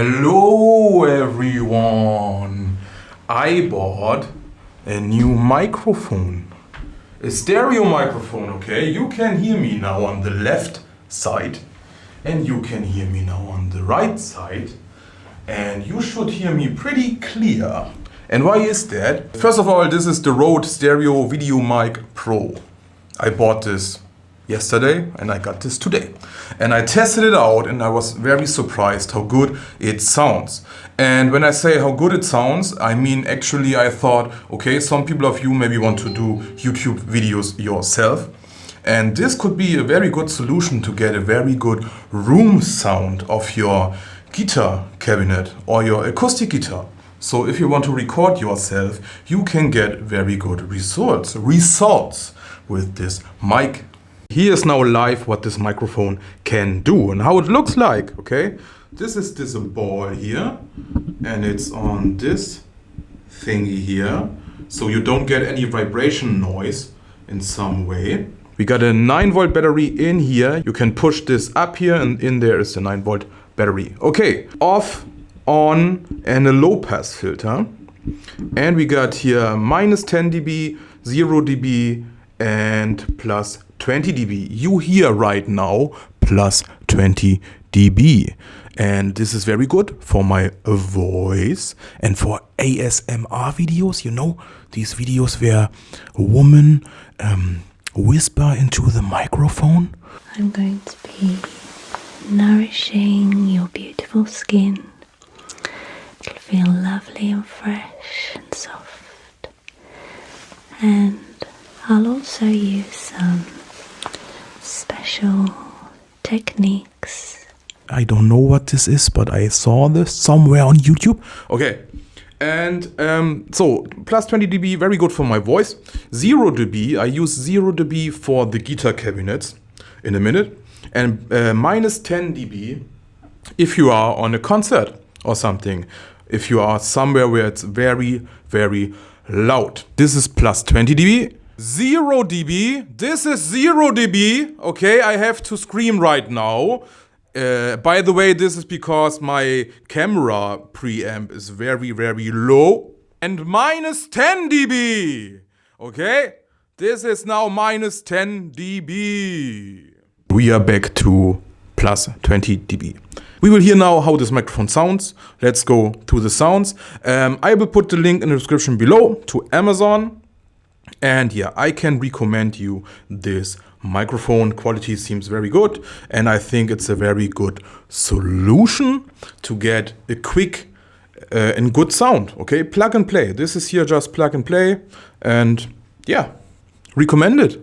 Hello everyone! I bought a new microphone. A stereo microphone, okay? You can hear me now on the left side and you can hear me now on the right side. And you should hear me pretty clear. And why is that? First of all, this is the Rode Stereo Video Mic Pro. I bought this yesterday and I got this today. And I tested it out and I was very surprised how good it sounds. And when I say how good it sounds, I mean actually I thought, okay, some people of you maybe want to do YouTube videos yourself. And this could be a very good solution to get a very good room sound of your guitar cabinet or your acoustic guitar. So if you want to record yourself, you can get very good results with this mic. Here's now live what this microphone can do and how it looks like, okay? This is this ball here and it's on this thingy here. So you don't get any vibration noise in some way. We got a 9-volt battery in here. You can push this up here and in there is the 9-volt battery. Okay, off, on and a low pass filter. And we got here minus 10 dB, 0 dB and plus 20 dB. You hear right now plus 20 dB. And this is very good for my voice and for ASMR videos. You know, these videos where a woman whisper into the microphone. I'm going to be nourishing your beautiful skin. It'll feel lovely and fresh and soft. And I'll also use some special techniques. I don't know what this is, but I saw this somewhere on YouTube. Okay, and so plus 20 dB, very good for my voice. 0 dB, I use 0 dB for the guitar cabinets in a minute. And minus 10 dB if you are on a concert or something. If you are somewhere where it's very, very loud. This is plus 20 dB. 0 dB, this is 0 dB, okay, I have to scream right now. By the way, this is because my camera preamp is very, very low. And minus 10 dB, okay, this is now minus 10 dB. We are back to plus 20 dB. We will hear now how this microphone sounds. Let's go to the sounds. I will put the link in the description below to Amazon. And yeah, I can recommend you this microphone. Quality seems very good. And I think it's a very good solution to get a quick and good sound. Okay, plug and play. This is here just plug and play. And yeah, recommend it.